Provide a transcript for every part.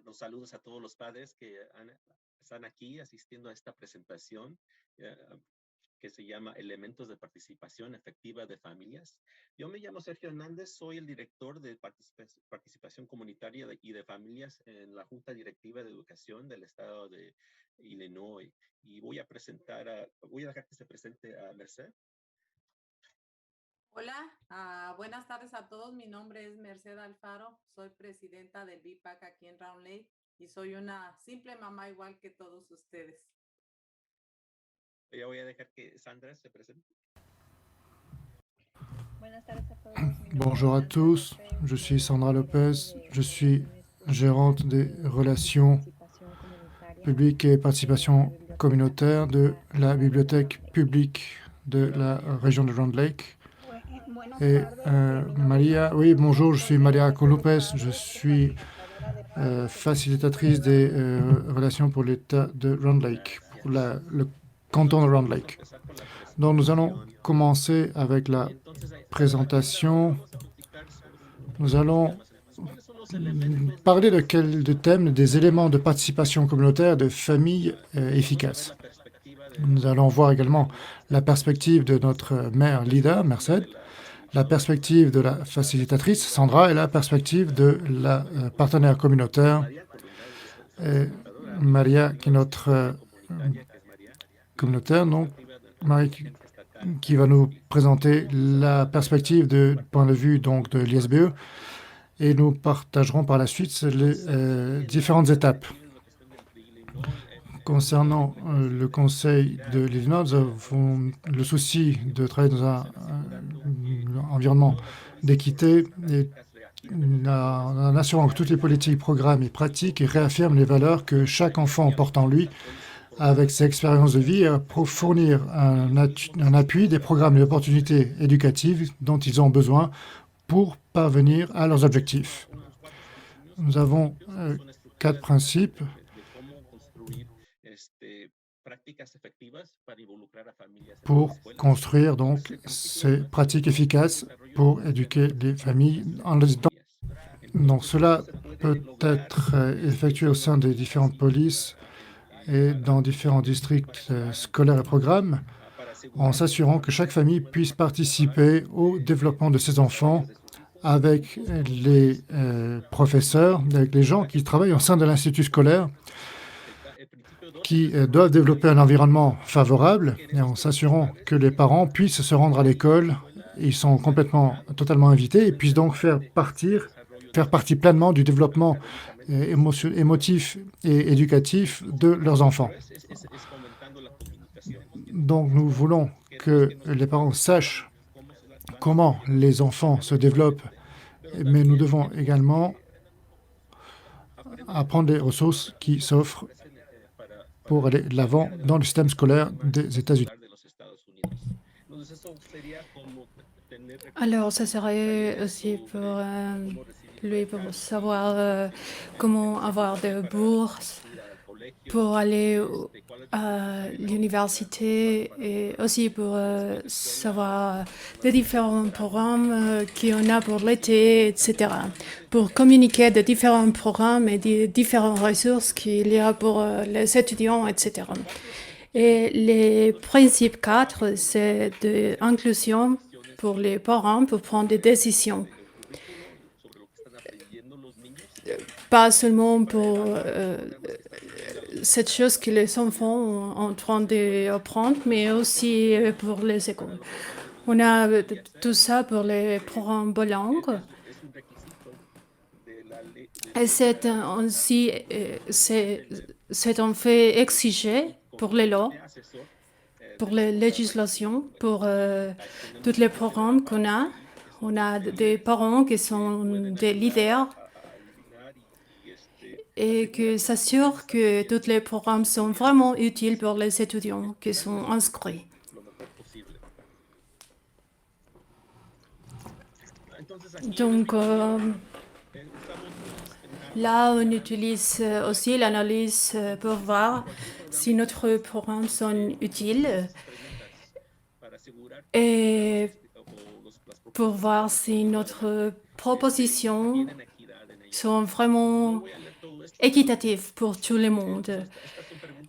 los saludos a todos los padres que están aquí asistiendo a esta presentación que se llama Elementos de Participación Efectiva de Familias. Yo me llamo Sergio Hernández, soy el director de participación comunitaria y de familias en la Junta Directiva de Educación del Estado de Illinois. Y voy a dejar que se presente a Merced. Hola, buenas tardes a todos. Mi nombre es Merced Alfaro. Soy presidenta del BIPAC aquí en Round Lake y soy una simple mamá igual que todos ustedes. Ya voy a dejar que Sandra se presente. Bonjour à tous, je suis Sandra Lopez, je suis gérante des relations publiques et participation communautaire de la bibliothèque publique de la région de Round Lake. Et Maria, oui, bonjour, je suis Maria Colopez, je suis facilitatrice des relations pour l'État de Round Lake, pour le canton de Round Lake. Donc nous allons commencer avec la présentation. Nous allons parler de thèmes, des éléments de participation communautaire de familles efficaces. Nous allons voir également la perspective de notre mère leader, Merced, la perspective de la facilitatrice, Sandra, et la perspective de la partenaire communautaire, Maria, qui est notre communautaire, donc Marie, qui va nous présenter la perspective de point de vue donc, de l'ISBE, et nous partagerons par la suite les différentes étapes. Concernant le Conseil de l'Illinois, nous avons le souci de travailler dans un environnement d'équité et en assurant que toutes les politiques, programmes et pratiques réaffirment les valeurs que chaque enfant porte en lui avec ses expériences de vie pour fournir un appui des programmes et opportunités éducatives dont ils ont besoin pour parvenir à leurs objectifs. Nous avons 4 principes pour construire donc ces pratiques efficaces pour éduquer les familles en résidence. Donc cela peut être effectué au sein des différentes polices et dans différents districts scolaires et programmes, en s'assurant que chaque famille puisse participer au développement de ses enfants avec les professeurs, avec les gens qui travaillent au sein de l'institut scolaire, qui doivent développer un environnement favorable et en s'assurant que les parents puissent se rendre à l'école. Ils sont totalement invités et puissent donc faire partie pleinement du développement émotif et éducatif de leurs enfants. Donc nous voulons que les parents sachent comment les enfants se développent, mais nous devons également apprendre les ressources qui s'offrent pour aller de l'avant dans le système scolaire des États-Unis. Alors, ça serait aussi pour lui, pour savoir comment avoir des bourses pour aller à l'université et aussi pour savoir les différents programmes qu'il y en a pour l'été, etc. Pour communiquer de différents programmes et des différentes ressources qu'il y a pour les étudiants, etc. Et les principes 4, c'est de l'inclusion pour les parents pour prendre des décisions. Pas seulement pour cette chose que les enfants sont en train d'apprendre, mais aussi pour les écoles. On a tout ça pour les programmes bilingues. Et c'est un fait exigé pour les lois, pour les législations, pour tous les programmes qu'on a. On a des parents qui sont des leaders et qui s'assurent que tous les programmes sont vraiment utiles pour les étudiants qui sont inscrits. Donc, là, on utilise aussi l'analyse pour voir si notre programmes sont utiles et pour voir si notre propositions sont vraiment équitatif pour tout le monde.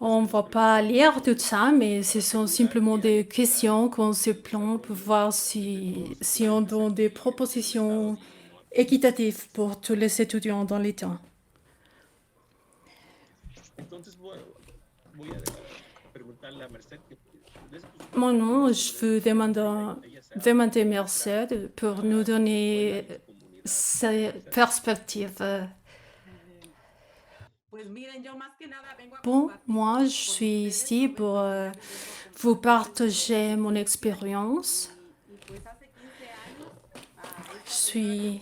On ne va pas lire tout ça, mais ce sont simplement des questions qu'on se plante pour voir si on donne des propositions équitatives pour tous les étudiants dans les temps. Maintenant, je veux demander Merced pour nous donner ses perspectives. Bon, moi, je suis ici pour vous partager mon expérience. Je suis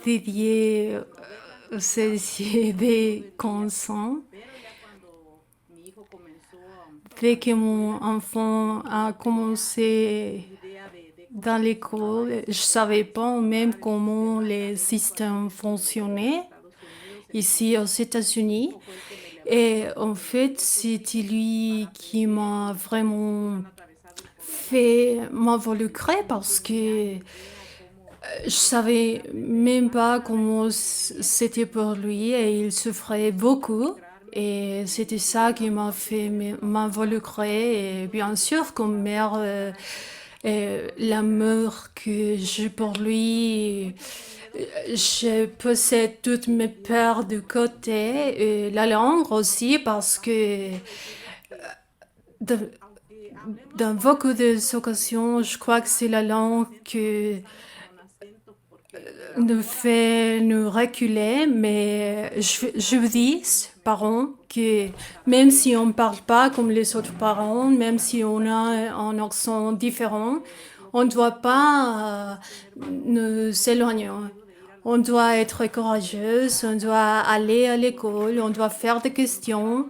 dédiée au des consents. Dès que mon enfant a commencé dans l'école, je ne savais pas même comment les systèmes fonctionnaient ici aux États-Unis. Et en fait, c'était lui qui m'a vraiment fait m'involucrer parce que je savais même pas comment c'était pour lui et il souffrait beaucoup. Et c'était ça qui m'a fait m'involucrer. Et bien sûr, comme mère, l'amour que j'ai pour lui, je possède toutes mes peurs de côté. Et la langue aussi parce que dans beaucoup d'occasions, je crois que c'est la langue que nous fait nous reculer, mais je vous dis, parents, que même si on ne parle pas comme les autres parents, même si on a un accent différent, on ne doit pas nous éloigner. On doit être courageuse, on doit aller à l'école, on doit faire des questions.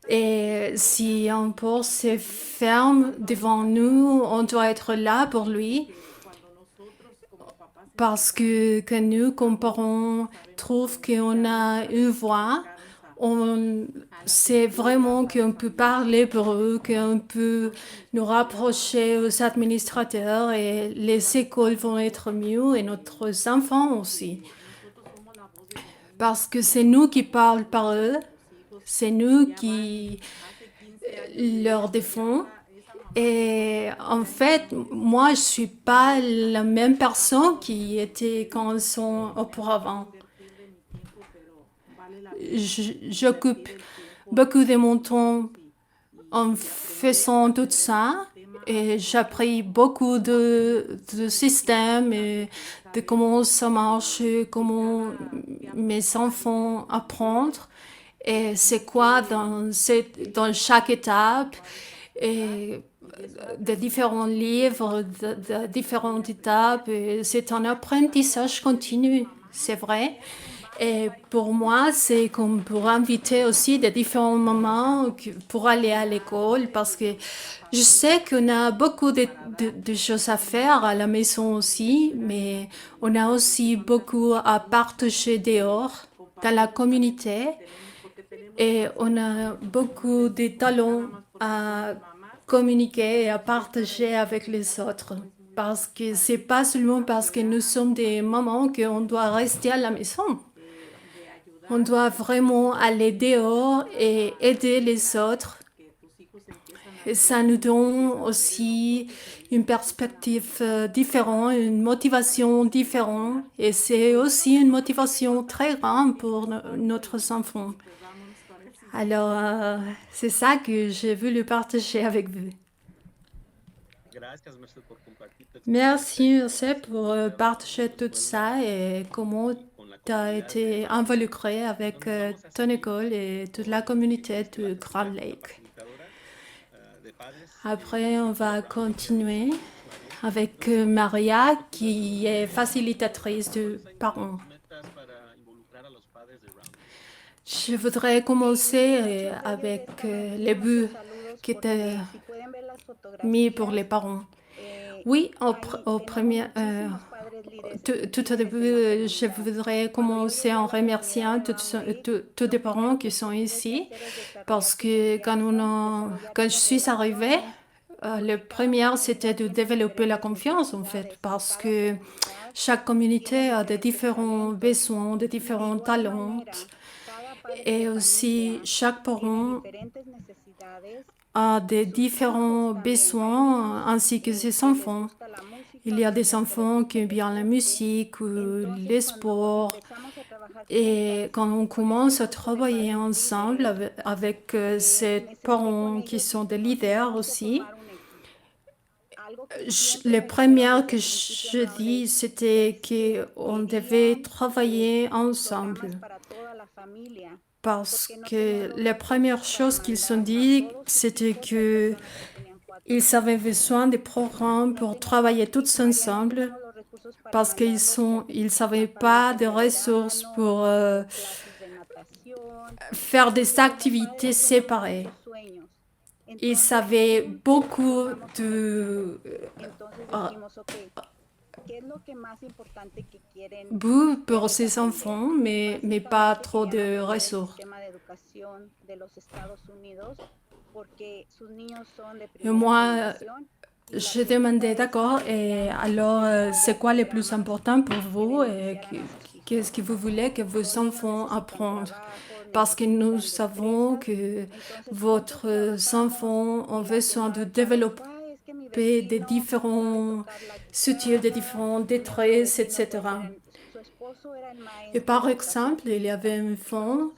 Et si un porte se ferme devant nous, on doit être là pour lui. Parce que quand nous, comme parents, trouvons qu'on a une voix, on sait vraiment qu'on peut parler pour eux, qu'on peut nous rapprocher aux administrateurs et les écoles vont être mieux et notre enfants aussi. Parce que c'est nous qui parlons par eux, c'est nous qui leur défendons. Et en fait, moi, je ne suis pas la même personne qui était quand ils sont auparavant. J'occupe beaucoup de mon temps en faisant tout ça et j'ai appris beaucoup de systèmes et de comment ça marche, comment mes enfants apprennent et c'est quoi dans chaque étape. Et de différents livres, de différentes étapes. C'est un apprentissage continu, c'est vrai. Et pour moi, c'est comme pour inviter aussi de différents moments pour aller à l'école parce que je sais qu'on a beaucoup de choses à faire à la maison aussi, mais on a aussi beaucoup à partager dehors, dans la communauté. Et on a beaucoup de talents à communiquer et à partager avec les autres. Parce que c'est pas seulement parce que nous sommes des mamans qu'on doit rester à la maison. On doit vraiment aller dehors et aider les autres. Et ça nous donne aussi une perspective différente, une motivation différente. Et c'est aussi une motivation très grande pour notre enfant. Alors, c'est ça que j'ai voulu partager avec vous. Merci, Merced, pour partager tout ça et comment tu as été involucré avec ton école et toute la communauté de Grand Lake. Après, on va continuer avec Maria, qui est facilitatrice de parents. Je voudrais commencer avec les buts qui étaient mis pour les parents. Oui, au premier, tout au début, je voudrais commencer en remerciant tous les parents qui sont ici, parce que quand je suis arrivée, le premier, c'était de développer la confiance, en fait, parce que chaque communauté a de différents besoins, de différents talents. Et aussi, chaque parent a des différents besoins ainsi que ses enfants. Il y a des enfants qui aiment bien la musique ou les sports. Et quand on commence à travailler ensemble avec ces parents qui sont des leaders aussi, les premières que je dis, c'était qu'on devait travailler ensemble. Parce que la première chose qu'ils ont dit, c'était qu'ils avaient besoin de programmes pour travailler tous ensemble parce qu'ils n'avaient pas de ressources pour faire des activités séparées. Ils avaient beaucoup de but pour ses enfants, mais pas trop de ressources. Et moi, je demandais, d'accord, et alors, c'est quoi le plus important pour vous et qu'est-ce que vous voulez que vos enfants apprennent? Parce que nous savons que votre enfants ont besoin de développer des différents styles, des différentes détresses, etc. Et par exemple, il y avait un enfant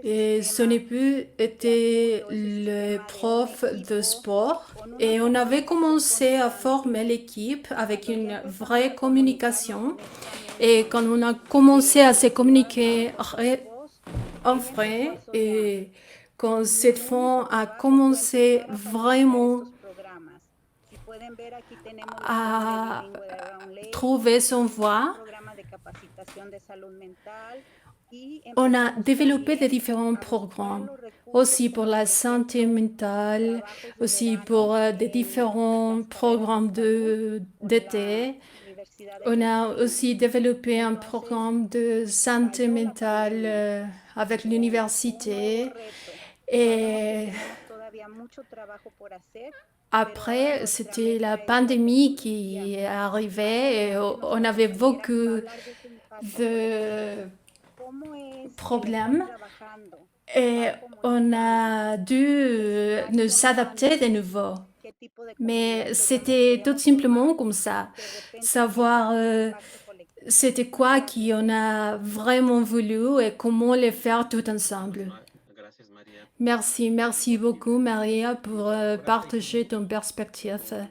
et son époux était le prof de sport et on avait commencé à former l'équipe avec une vraie communication. Et quand on a commencé à se communiquer en vrai et quand cette femme a commencé vraiment à trouver son voie, on a développé des différents programmes, aussi pour la santé mentale, aussi pour des différents programmes d'été. On a aussi développé un programme de santé mentale avec l'université. Et après, c'était la pandémie qui est arrivée et on avait beaucoup de problèmes et on a dû nous adapter de nouveau. Mais c'était tout simplement comme ça, savoir c'était quoi qu'on a vraiment voulu et comment le faire tout ensemble. Merci beaucoup Maria pour partager ton perspective.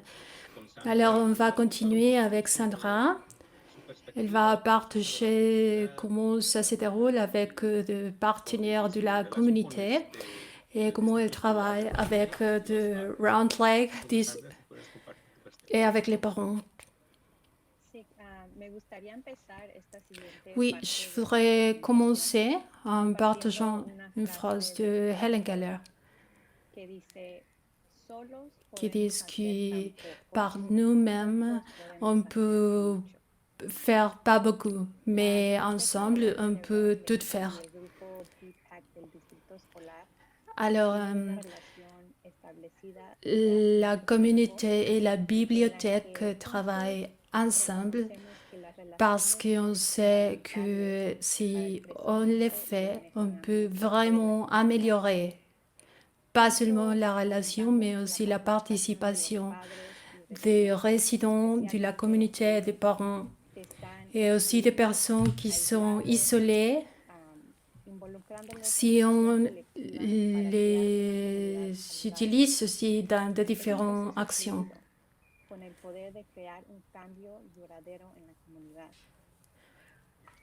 Alors on va continuer avec Sandra. Elle va partager comment ça se déroule avec des partenaires de la communauté et comment elle travaille avec de Round Lake et avec les parents. Oui, je voudrais commencer en partageant une phrase de Helen Keller qui dit que par nous-mêmes, on peut faire pas beaucoup, mais ensemble, on peut tout faire. Alors, la communauté et la bibliothèque travaillent ensemble parce qu'on sait que si on le fait, on peut vraiment améliorer pas seulement la relation, mais aussi la participation des résidents de la communauté, des parents et aussi des personnes qui sont isolées. Si on les utilise aussi dans de différentes actions.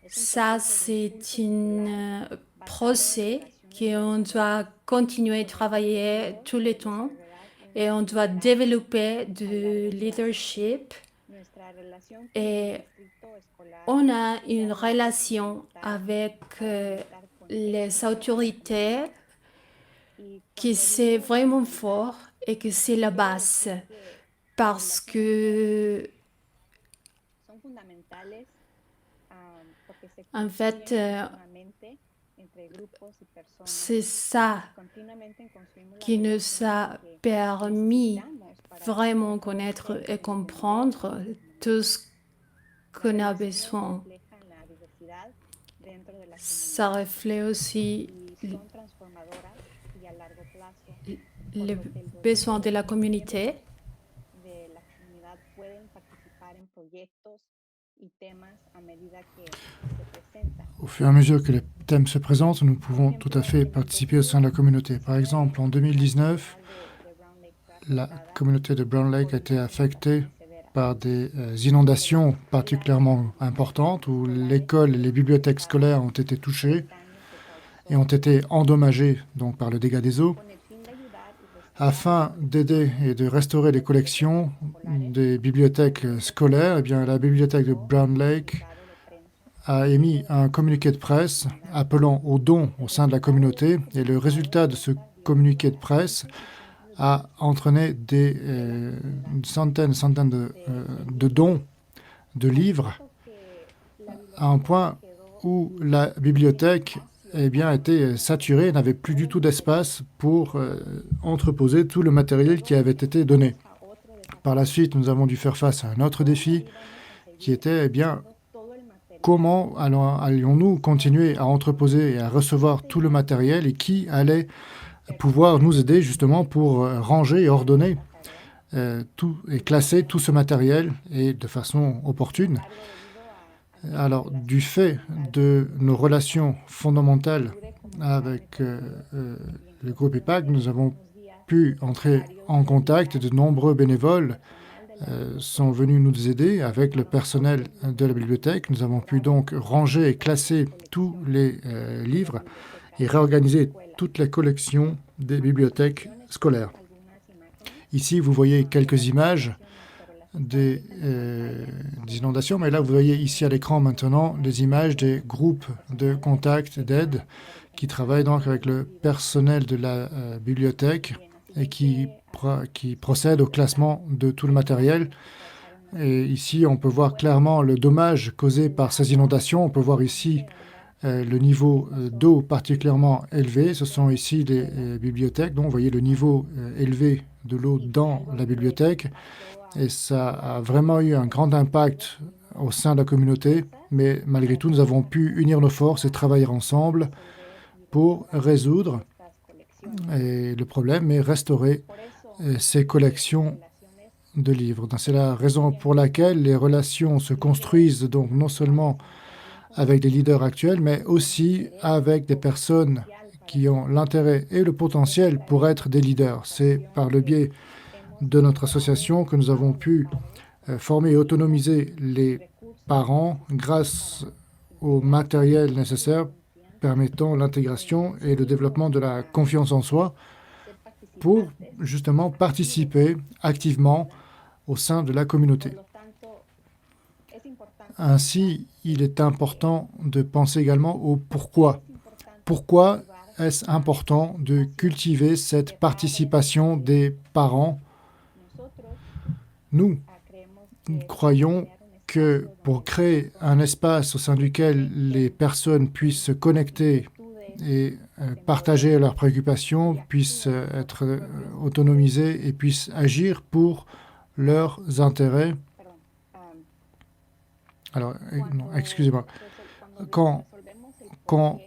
Ça, c'est un procès qu'on doit continuer à travailler tout le temps et on doit développer du leadership et on a une relation avec les autorités qui c'est vraiment fort et que c'est la base parce que en fait c'est ça qui nous a permis vraiment connaître et comprendre tout ce qu'on a besoin. Ça reflète aussi les besoins de la communauté. Au fur et à mesure que les thèmes se présentent, nous pouvons tout à fait participer au sein de la communauté. Par exemple, en 2019, la communauté de Brown Lake a été affectée par des inondations particulièrement importantes où l'école et les bibliothèques scolaires ont été touchées et ont été endommagées donc, par le dégât des eaux. Afin d'aider et de restaurer les collections des bibliothèques scolaires, eh bien, la bibliothèque de Brown Lake a émis un communiqué de presse appelant aux dons au sein de la communauté. Et le résultat de ce communiqué de presse a entraîné des centaines de dons de livres à un point où la bibliothèque eh bien, était saturée, n'avait plus du tout d'espace pour entreposer tout le matériel qui avait été donné. Par la suite, nous avons dû faire face à un autre défi qui était, eh bien, comment allions-nous continuer à entreposer et à recevoir tout le matériel et qui allait pouvoir nous aider justement pour ranger et ordonner tout et classer tout ce matériel et de façon opportune. Alors, du fait de nos relations fondamentales avec le groupe IPAC, nous avons pu entrer en contact et de nombreux bénévoles sont venus nous aider avec le personnel de la bibliothèque. Nous avons pu donc ranger et classer tous les livres et réorganiser toutes les collections des bibliothèques scolaires. Ici, vous voyez quelques images des inondations, mais là, vous voyez ici à l'écran maintenant les images des groupes de contact d'aide qui travaillent donc avec le personnel de la bibliothèque et qui procèdent au classement de tout le matériel. Et ici, on peut voir clairement le dommage causé par ces inondations. On peut voir ici le niveau d'eau particulièrement élevé. Ce sont ici les bibliothèques. Donc, vous voyez le niveau élevé de l'eau dans la bibliothèque. Et ça a vraiment eu un grand impact au sein de la communauté. Mais malgré tout, nous avons pu unir nos forces et travailler ensemble pour résoudre le problème et restaurer ces collections de livres. C'est la raison pour laquelle les relations se construisent donc non seulement avec des leaders actuels, mais aussi avec des personnes qui ont l'intérêt et le potentiel pour être des leaders. C'est par le biais de notre association que nous avons pu former et autonomiser les parents grâce au matériel nécessaire permettant l'intégration et le développement de la confiance en soi pour justement participer activement au sein de la communauté. Ainsi, il est important de penser également au pourquoi. Pourquoi est-ce important de cultiver cette participation des parents? Nous croyons que pour créer un espace au sein duquel les personnes puissent se connecter et partager leurs préoccupations, puissent être autonomisées et puissent agir pour leurs intérêts. Alors, non, excusez-moi. Quand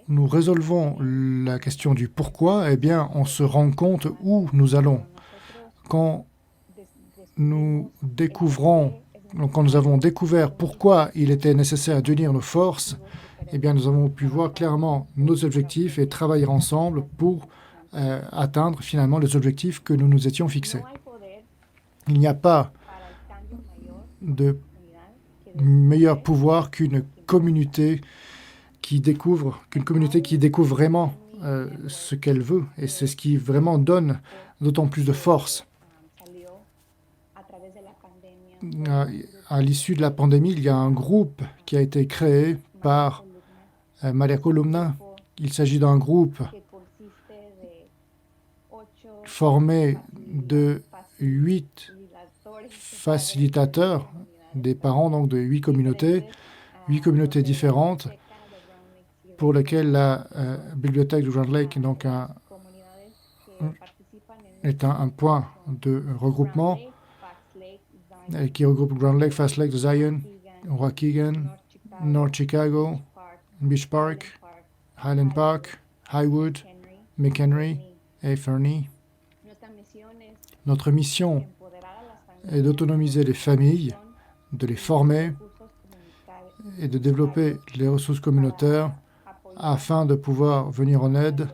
nous résolvons la question du pourquoi, eh bien, on se rend compte où nous allons. Quand nous avons découvert pourquoi il était nécessaire d'unir nos forces, eh bien, nous avons pu voir clairement nos objectifs et travailler ensemble pour atteindre finalement les objectifs que nous nous étions fixés. Il n'y a pas de meilleur pouvoir qu'une communauté qui découvre vraiment ce qu'elle veut. Et c'est ce qui vraiment donne d'autant plus de force. À l'issue de la pandémie, il y a un groupe qui a été créé par Maria Columna. Il s'agit d'un groupe formé de 8 facilitateurs, des parents donc de 8 communautés différentes pour lesquelles la bibliothèque de Brown Lake donc est un point de regroupement qui regroupe Brown Lake, Fast Lake, Zion Waukegan, North Chicago, Beach Park, Highland Park, Highwood, McHenry et Fernie. Notre mission est d'autonomiser les familles, de les former et de développer les ressources communautaires afin de pouvoir venir en aide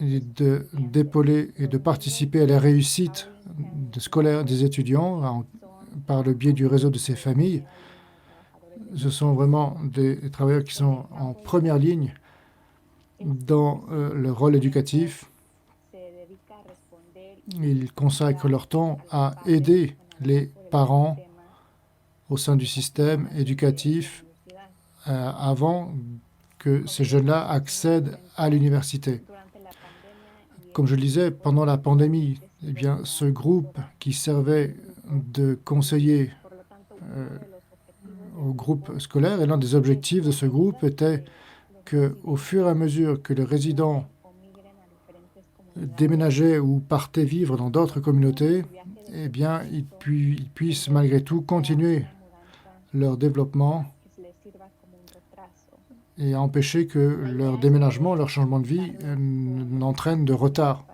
et d'épauler et de participer à la réussite scolaire des étudiants par le biais du réseau de ces familles. Ce sont vraiment des travailleurs qui sont en première ligne dans le rôle éducatif. Ils consacrent leur temps à aider les parents au sein du système éducatif avant que ces jeunes-là accèdent à l'université. Comme je le disais, pendant la pandémie, eh bien, ce groupe qui servait de conseiller au groupe scolaire, et l'un des objectifs de ce groupe était qu'au fur et à mesure que les résidents déménageaient ou partaient vivre dans d'autres communautés, eh bien, ils puissent malgré tout continuer leur développement et empêcher que leur déménagement, leur changement de vie n'entraîne de retard.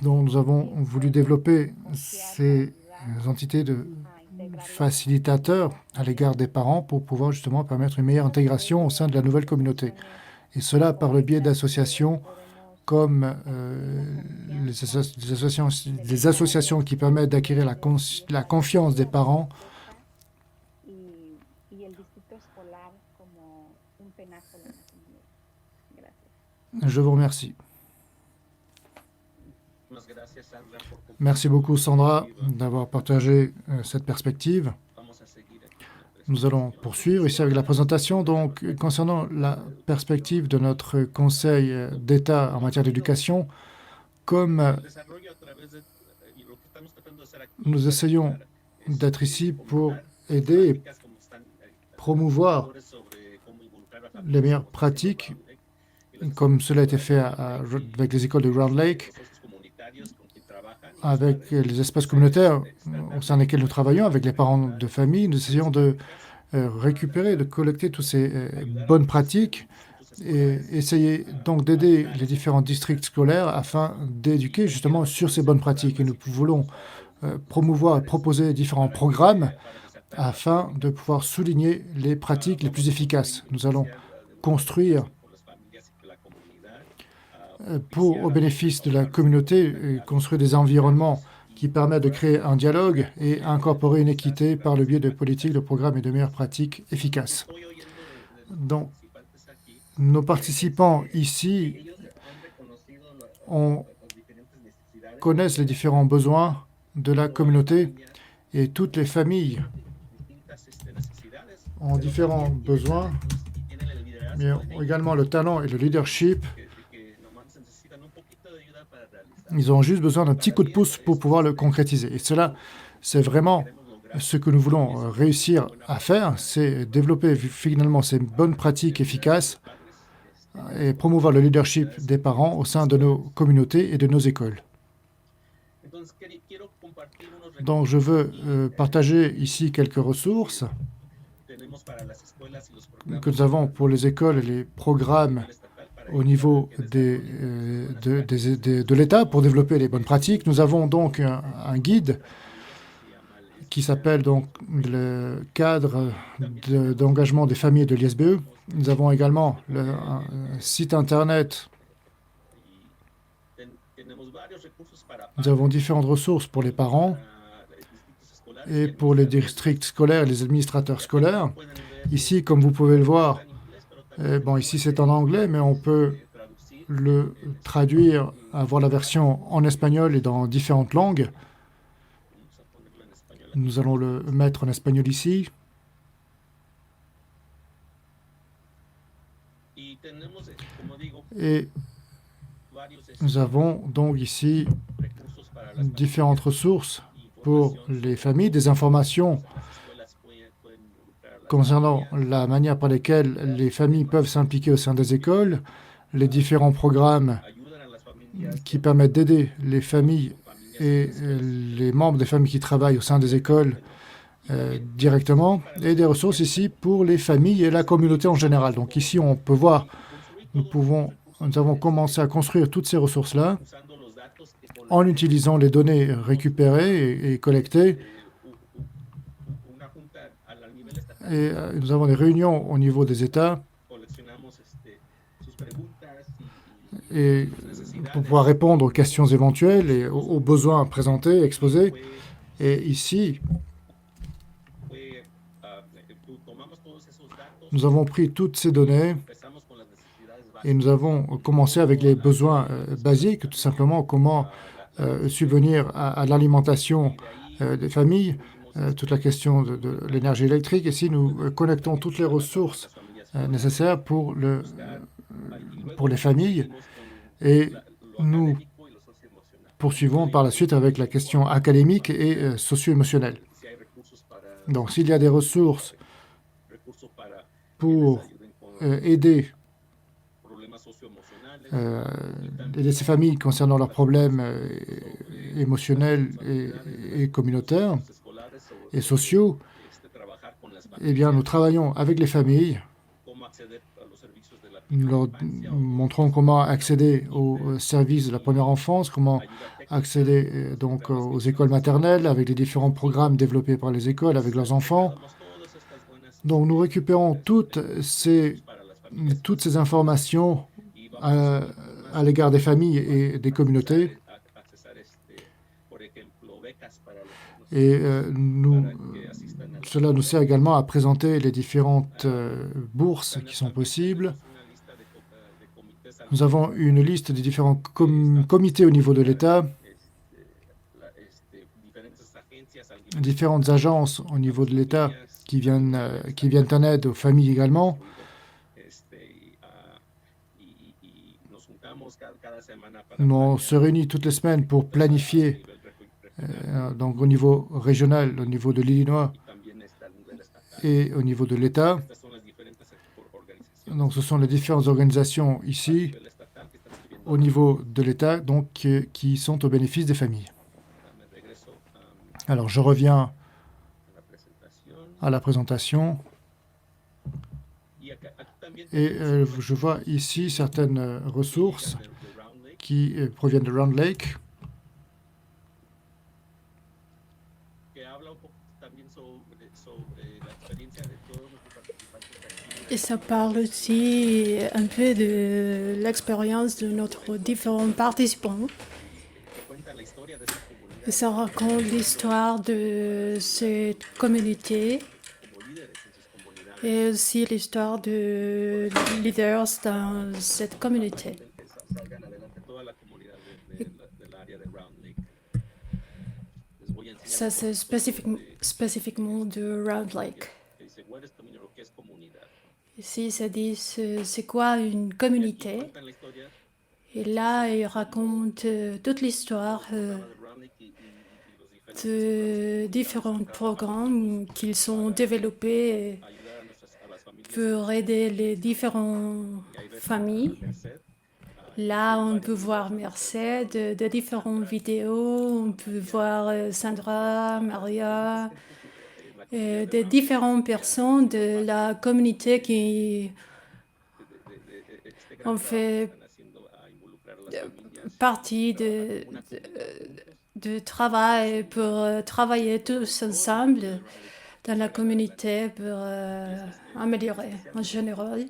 Donc, nous avons voulu développer ces entités de facilitateurs à l'égard des parents pour pouvoir justement permettre une meilleure intégration au sein de la nouvelle communauté. Et cela par le biais d'associations comme des associations qui permettent d'acquérir la confiance des parents Je vous remercie. Merci beaucoup, Sandra, d'avoir partagé cette perspective. Nous allons poursuivre ici avec la présentation. Donc, concernant la perspective de notre Conseil d'État en matière d'éducation, comme nous essayons d'être ici pour aider et promouvoir les meilleures pratiques, comme cela a été fait avec les écoles de Ground Lake, avec les espaces communautaires au sein desquels nous travaillons, avec les parents de famille, nous essayons de récupérer, de collecter toutes ces bonnes pratiques et essayer donc d'aider les différents districts scolaires afin d'éduquer justement sur ces bonnes pratiques. Et nous voulons promouvoir et proposer différents programmes afin de pouvoir souligner les pratiques les plus efficaces. Nous allons construire au bénéfice de la communauté, construire des environnements qui permettent de créer un dialogue et incorporer une équité par le biais de politiques, de programmes et de meilleures pratiques efficaces. Donc, nos participants ici connaissent les différents besoins de la communauté et toutes les familles ont différents besoins, mais ont également le talent et le leadership. Ils ont juste besoin d'un petit coup de pouce pour pouvoir le concrétiser. Et cela, c'est vraiment ce que nous voulons réussir à faire, c'est développer finalement ces bonnes pratiques efficaces et promouvoir le leadership des parents au sein de nos communautés et de nos écoles. Donc, je veux partager ici quelques ressources que nous avons pour les écoles et les programmes au niveau de l'État pour développer les bonnes pratiques. Nous avons donc un guide qui s'appelle donc le cadre d'engagement des familles de l'ISBE. Nous avons également un site Internet. Nous avons différentes ressources pour les parents et pour les districts scolaires et les administrateurs scolaires. Ici, comme vous pouvez le voir, ici c'est en anglais, mais on peut le traduire, avoir la version en espagnol et dans différentes langues. Nous allons le mettre en espagnol ici. Et nous avons donc ici différentes ressources pour les familles, des informations concernant la manière par laquelle les familles peuvent s'impliquer au sein des écoles, les différents programmes qui permettent d'aider les familles et les membres des familles qui travaillent au sein des écoles directement, et des ressources ici pour les familles et la communauté en général. Donc ici, on peut voir, nous avons commencé à construire toutes ces ressources-là en utilisant les données récupérées et collectées. Et nous avons des réunions au niveau des États et pour pouvoir répondre aux questions éventuelles et aux besoins présentés, exposés. Et ici, nous avons pris toutes ces données et nous avons commencé avec les besoins basiques, tout simplement comment subvenir à l'alimentation des familles, toute la question de l'énergie électrique. Ici, nous connectons toutes les ressources nécessaires pour les familles et nous poursuivons par la suite avec la question académique et socio-émotionnelle. Donc, s'il y a des ressources pour aider ces familles concernant leurs problèmes émotionnels et communautaires et sociaux, eh bien, nous travaillons avec les familles. Nous leur montrons comment accéder aux services de la première enfance, comment accéder donc aux écoles maternelles avec les différents programmes développés par les écoles avec leurs enfants. Donc, nous récupérons toutes ces informations à l'égard des familles et des communautés. Et cela nous sert également à présenter les différentes bourses qui sont possibles. Nous avons une liste des différents comités au niveau de l'État, différentes agences au niveau de l'État qui viennent en aide aux familles également. On se réunit toutes les semaines pour planifier, donc au niveau régional, au niveau de l'Illinois et au niveau de l'État. Donc, ce sont les différentes organisations ici, au niveau de l'État, donc qui sont au bénéfice des familles. Alors, je reviens à la présentation. Et je vois ici certaines ressources qui proviennent de Round Lake. Et ça parle aussi un peu de l'expérience de notre différents participants. Et ça raconte l'histoire de cette communauté et aussi l'histoire de leaders dans cette communauté. Ça, c'est spécifiquement de Round Lake. Ici, ça dit c'est quoi une communauté. Et là, il raconte toute l'histoire de différents programmes qu'ils sont développés pour aider les différentes familles. Là, on peut voir Merced, de différentes vidéos, on peut voir Sandra, Maria, de différentes personnes de la communauté qui ont fait partie de travail pour travailler tous ensemble dans la communauté pour améliorer en général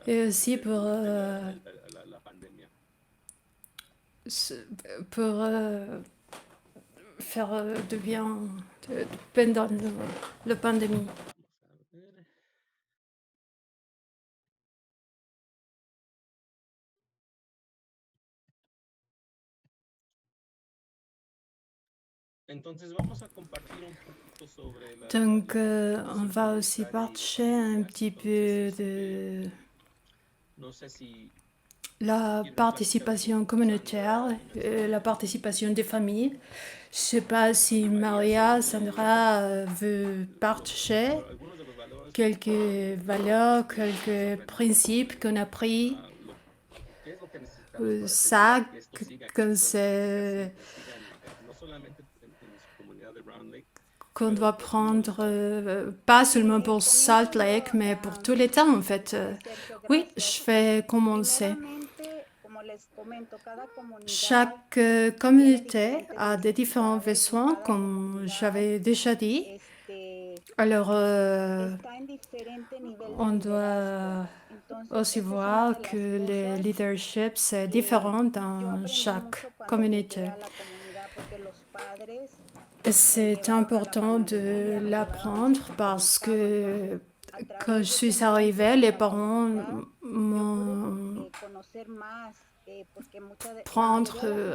et aussi pour faire de bien pendant la pandémie. Donc, on va aussi partager un petit peu de la participation communautaire, la participation des familles. Je ne sais pas si Maria, Sandra veut partager quelques valeurs, quelques principes qu'on a pris. Ça, que c'est qu'on doit prendre, pas seulement pour Salt Lake, mais pour tous les temps, en fait. Oui, je vais commencer. Chaque communauté a des différents besoins, comme j'avais déjà dit. Alors, on doit aussi voir que le leadership, c'est différent dans chaque communauté. C'est important de l'apprendre parce que quand je suis arrivée, les parents m'ont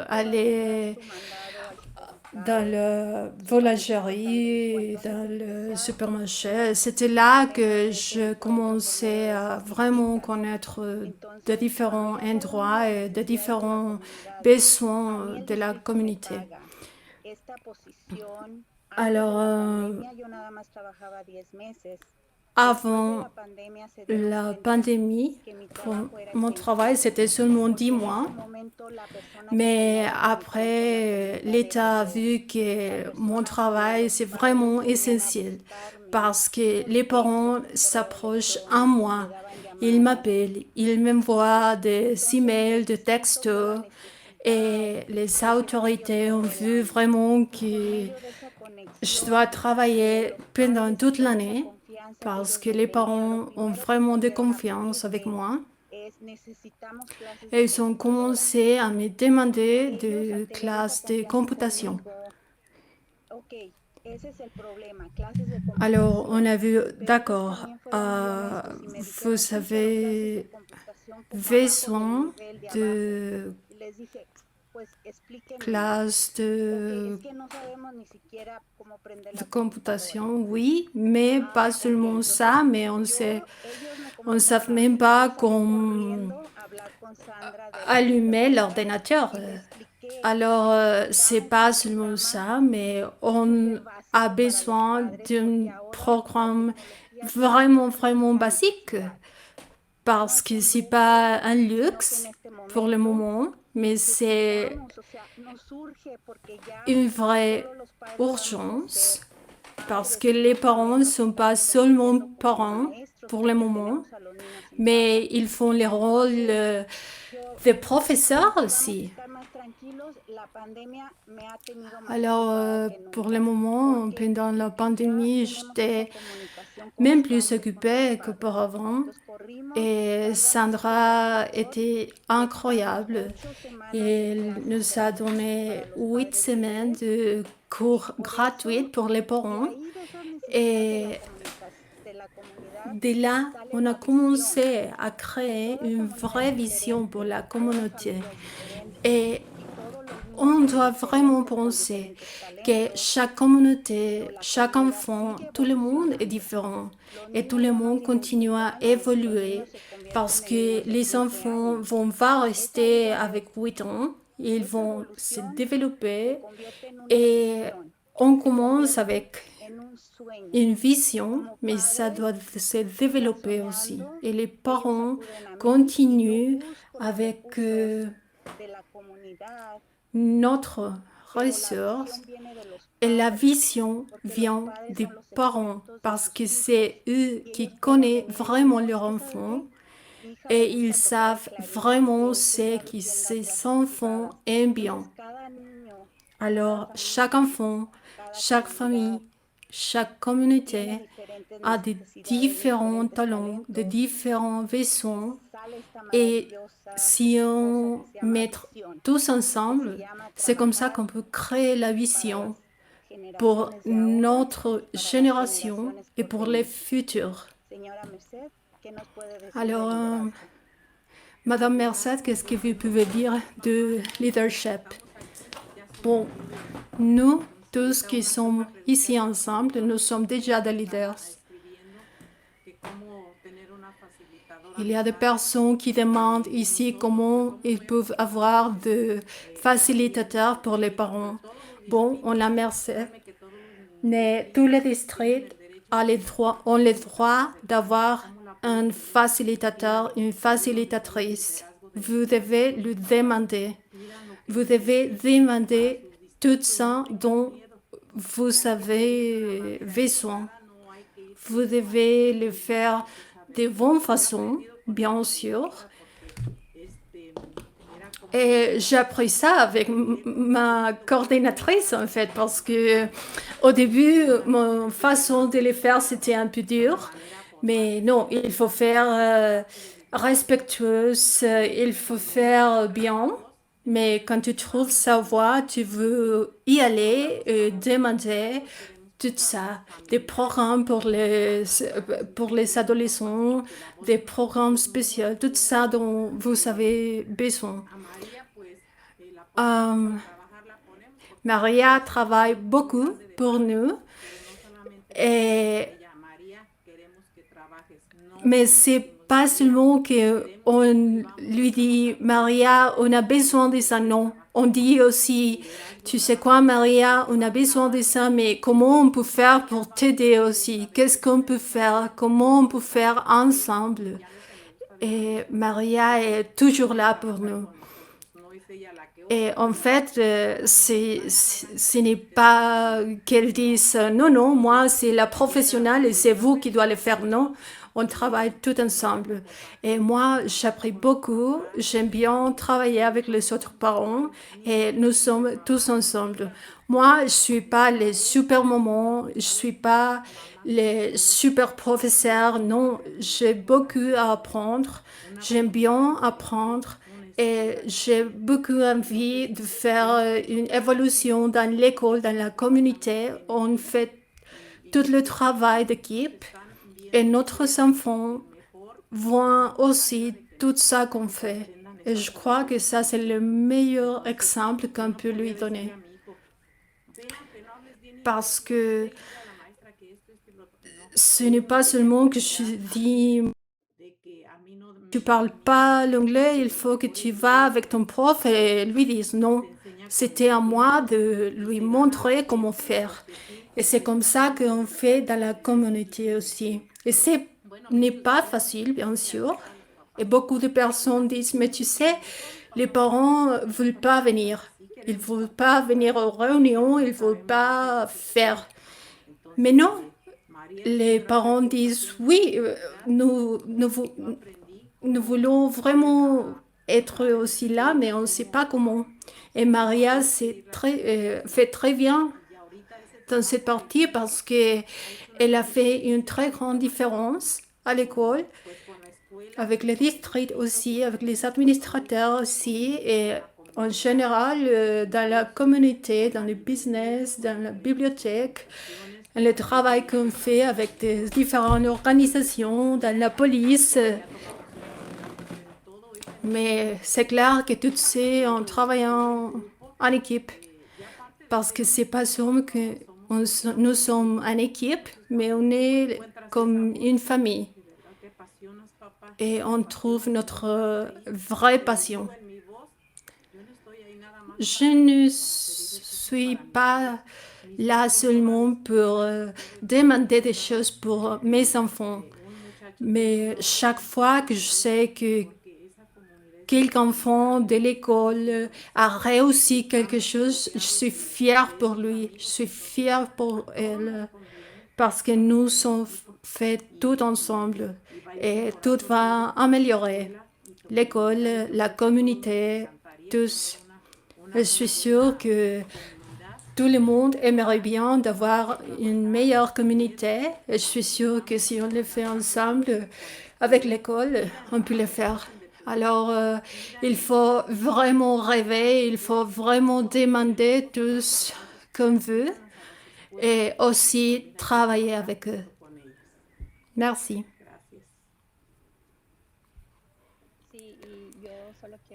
aller dans la boulangerie, dans le supermarché. C'était là que je commençais à vraiment connaître de différents endroits et de différents besoins de la communauté. Alors, avant la pandémie, pour mon travail, c'était seulement 10 mois. Mais après, l'État a vu que mon travail, c'est vraiment essentiel parce que les parents s'approchent à moi. Ils m'appellent, ils m'envoient des emails, des textos. Et les autorités ont vu vraiment que je dois travailler pendant toute l'année parce que les parents ont vraiment de confiance avec moi. Et ils ont commencé à me demander des classes de computation. Alors, on a vu, d'accord, vous avez besoin de classes de computation, oui, mais pas seulement ça, mais on ne sait même pas comment allumer l'ordinateur. Alors, c'est pas seulement ça, mais on a besoin d'un programme vraiment basique parce que c'est pas un luxe pour le moment, mais c'est une vraie urgence parce que les parents ne sont pas seulement parents pour le moment, mais ils font le rôle de professeurs aussi. Alors, pour le moment, pendant la pandémie, j'étais même plus occupée qu'auparavant. Et Sandra était incroyable. Elle nous a donné 8 semaines de cours gratuits pour les parents. Et dès là, on a commencé à créer une vraie vision pour la communauté. Et on doit vraiment penser que chaque communauté, chaque enfant, tout le monde est différent et tout le monde continue à évoluer parce que les enfants vont pas rester avec 8 ans, ils vont se développer et on commence avec une vision, mais ça doit se développer aussi. Et les parents continuent avec notre ressource et la vision vient des parents parce que c'est eux qui connaissent vraiment leur enfant et ils savent vraiment ce que ces enfants aiment bien. Alors, chaque enfant, chaque famille, chaque communauté a des différents talents, de différents besoins. Et si on met tous ensemble, c'est comme ça qu'on peut créer la vision pour notre génération et pour les futurs. Alors, Madame Merced, qu'est-ce que vous pouvez dire de leadership? Bon, nous, tous qui sommes ici ensemble, nous sommes déjà des leaders. Il y a des personnes qui demandent ici comment ils peuvent avoir des facilitateurs pour les parents. Bon, on a Merced, mais tous les districts ont le droit d'avoir un facilitateur, une facilitatrice. Vous devez le demander. Vous devez demander tout ça dans vous avez besoin. Vous devez le faire de bonne façon, bien sûr. Et j'ai appris ça avec ma coordinatrice, en fait, parce que au début, ma façon de le faire, c'était un peu dur. Mais non, il faut faire respectueuse, il faut faire bien. Mais quand tu trouves sa voie, tu veux y aller et demander tout ça. Des programmes pour les adolescents, des programmes spéciaux, tout ça dont vous avez besoin. Euh, Maria travaille beaucoup pour nous, mais c'est pas seulement qu'on lui dit, Maria, on a besoin de ça, non. On dit aussi, tu sais quoi, Maria, on a besoin de ça, mais comment on peut faire pour t'aider aussi? Qu'est-ce qu'on peut faire? Comment on peut faire ensemble? Et Maria est toujours là pour nous. Et en fait, ce n'est pas qu'elle dise non, non, moi c'est la professionnelle et c'est vous qui doivent le faire. Non, on travaille tout ensemble. Et moi, j'appris beaucoup. J'aime bien travailler avec les autres parents et nous sommes tous ensemble. Moi, je ne suis pas les super mamans, je ne suis pas les super professeurs. Non, j'ai beaucoup à apprendre. J'aime bien apprendre. Et j'ai beaucoup envie de faire une évolution dans l'école, dans la communauté. On fait tout le travail d'équipe et notre enfant voit aussi tout ça qu'on fait. Et je crois que ça, c'est le meilleur exemple qu'on peut lui donner. Parce que ce n'est pas seulement que je dis tu parles pas l'anglais, il faut que tu vas avec ton prof et lui dire non. C'était à moi de lui montrer comment faire. Et c'est comme ça qu'on fait dans la communauté aussi. Et ce n'est pas facile, bien sûr. Et beaucoup de personnes disent, mais tu sais, les parents ne veulent pas venir. Ils ne veulent pas venir aux réunions, ils ne veulent pas faire. Mais non, les parents disent, oui, nous voulons vraiment être aussi là, mais on ne sait pas comment. Et Maria fait très bien dans cette partie parce qu'elle a fait une très grande différence à l'école, avec les districts aussi, avec les administrateurs aussi, et en général dans la communauté, dans le business, dans la bibliothèque, le travail qu'on fait avec des différentes organisations, dans la police. Mais c'est clair que tout c'est en travaillant en équipe. Parce que c'est pas seulement que nous sommes en équipe, mais on est comme une famille. Et on trouve notre vraie passion. Je ne suis pas là seulement pour demander des choses pour mes enfants. Mais chaque fois que je sais que quelqu'un enfant de l'école a réussi quelque chose, je suis fière pour lui, je suis fière pour elle, parce que nous sommes faits tout ensemble et tout va améliorer. L'école, la communauté, tous. Je suis sûre que tout le monde aimerait bien d'avoir une meilleure communauté et je suis sûre que si on le fait ensemble avec l'école, on peut le faire. Alors, il faut vraiment rêver, il faut vraiment demander tout ce qu'on veut et aussi travailler avec eux. Merci.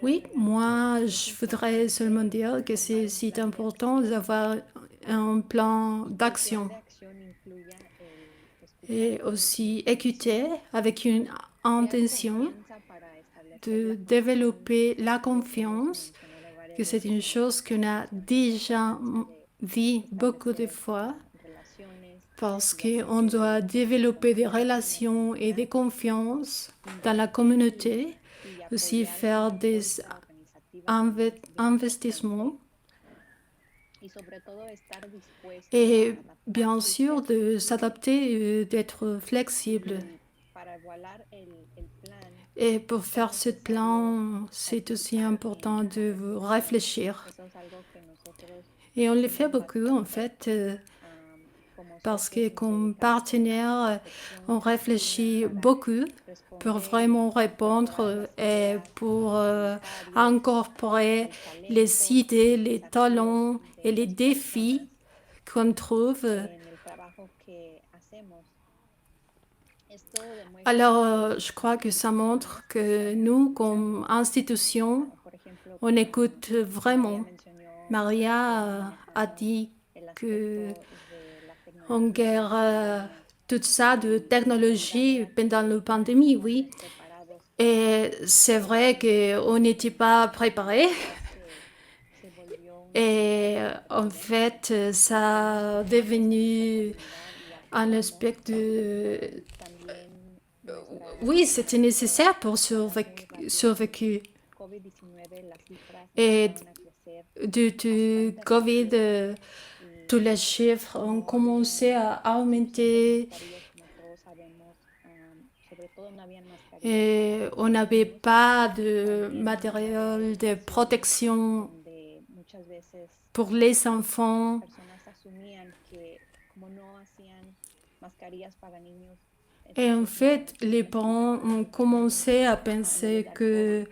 Oui, moi, je voudrais seulement dire que c'est important d'avoir un plan d'action et aussi écouter avec une intention de développer la confiance, que c'est une chose qu'on a déjà vu beaucoup de fois, parce qu'on doit développer des relations et des confiances dans la communauté, aussi faire des investissements Et bien sûr, de s'adapter, d'être flexible. Et pour faire ce plan, c'est aussi important de réfléchir. Et on le fait beaucoup, en fait, parce que comme partenaire, on réfléchit beaucoup pour vraiment répondre et pour incorporer les idées, les talents et les défis qu'on trouve. Alors, je crois que ça montre que nous, comme institution, on écoute vraiment. Maria a dit qu'on guerre tout ça de technologie pendant la pandémie, oui. Et c'est vrai qu'on n'était pas préparés. Et en fait, ça a devenu un aspect de... Oui, c'était nécessaire pour survivre. Et du COVID, tous les chiffres ont commencé à augmenter. Et on n'avait pas de matériel de protection pour les enfants. Et en fait, les parents ont commencé à penser que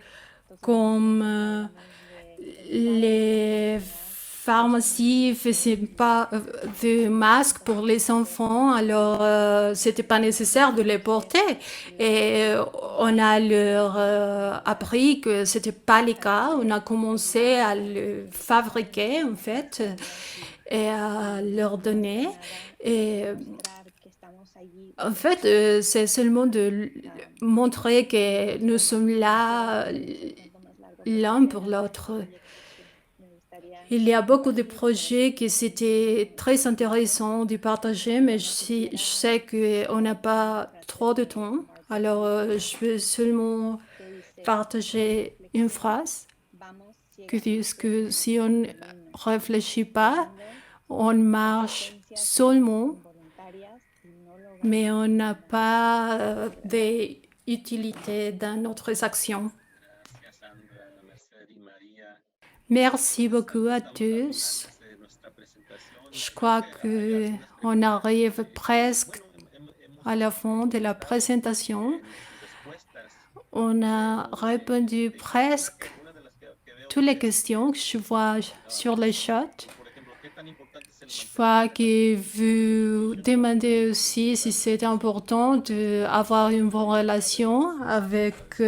comme les pharmacies ne faisaient pas de masques pour les enfants, alors c'était pas nécessaire de les porter. Et on a leur appris que c'était pas le cas. On a commencé à le fabriquer en fait et à leur donner. Et en fait, c'est seulement de montrer que nous sommes là l'un pour l'autre. Il y a beaucoup de projets qui c'était très intéressant de partager, mais je sais qu'on n'a pas trop de temps. Alors, je vais seulement partager une phrase qui dit que si on ne réfléchit pas, on marche seulement, mais on n'a pas d'utilité dans notre action. Merci beaucoup à tous. Je crois qu'on arrive presque à la fin de la présentation. On a répondu presque toutes les questions que je vois sur les chats. Je vois que vous demandez aussi si c'est important d'avoir une bonne relation avec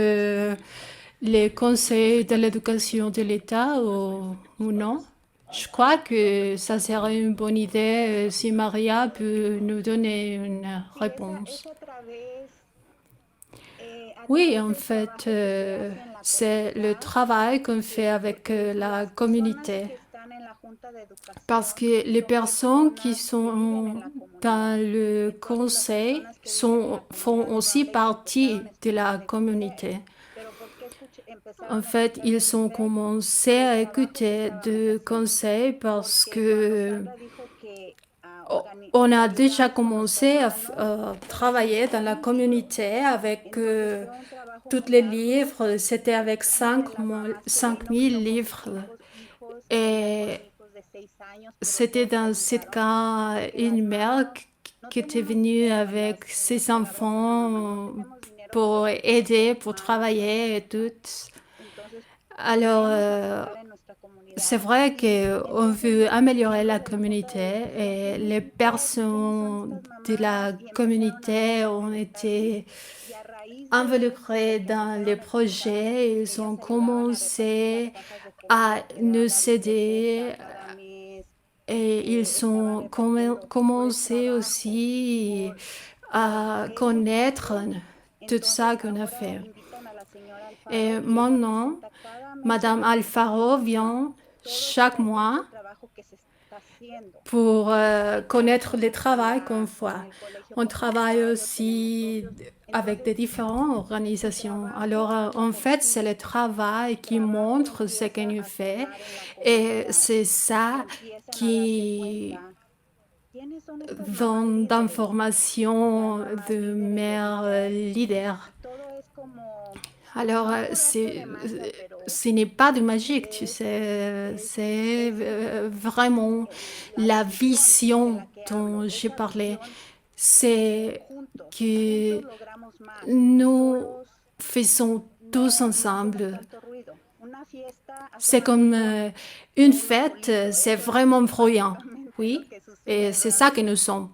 les conseils de l'éducation de l'État ou non. Je crois que ça serait une bonne idée si Maria peut nous donner une réponse. Oui, en fait, c'est le travail qu'on fait avec la communauté. Parce que les personnes qui sont dans le conseil font aussi partie de la communauté. En fait, ils ont commencé à écouter des conseils parce que on a déjà commencé à travailler dans la communauté avec tous les livres. C'était avec 5000 livres. Et c'était dans ce cas une mère qui était venue avec ses enfants pour aider, pour travailler et tout. Alors, c'est vrai qu'on veut améliorer la communauté et les personnes de la communauté ont été involucrées dans les projets. Ils ont commencé à nous aider et ils ont commencé aussi à connaître tout ça qu'on a fait. Et maintenant, Madame Alfaro vient chaque mois pour connaître le travail qu'on fait. On travaille aussi avec des différentes organisations. Alors, en fait, c'est le travail qui montre ce que nous fait et c'est ça qui donne d'informations de mes leaders. Alors, ce n'est pas de magique, tu sais, c'est vraiment la vision dont j'ai parlé. C'est que nous faisons tous ensemble. C'est comme une fête, c'est vraiment bruyant, oui, et c'est ça que nous sommes.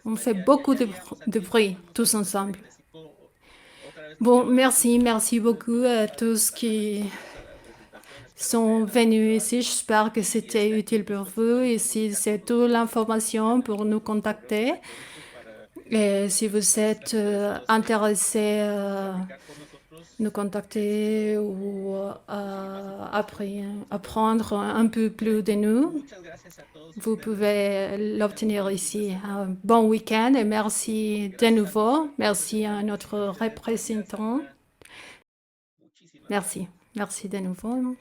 On fait beaucoup de bruit tous ensemble. Bon, merci beaucoup à tous qui sont venus ici. J'espère que c'était utile pour vous. Ici, c'est toute l'information pour nous contacter. Et si vous êtes intéressé à nous contacter ou apprendre un peu plus de nous, vous pouvez l'obtenir ici. Un bon week-end et merci de nouveau. Merci à notre représentant. Merci de nouveau.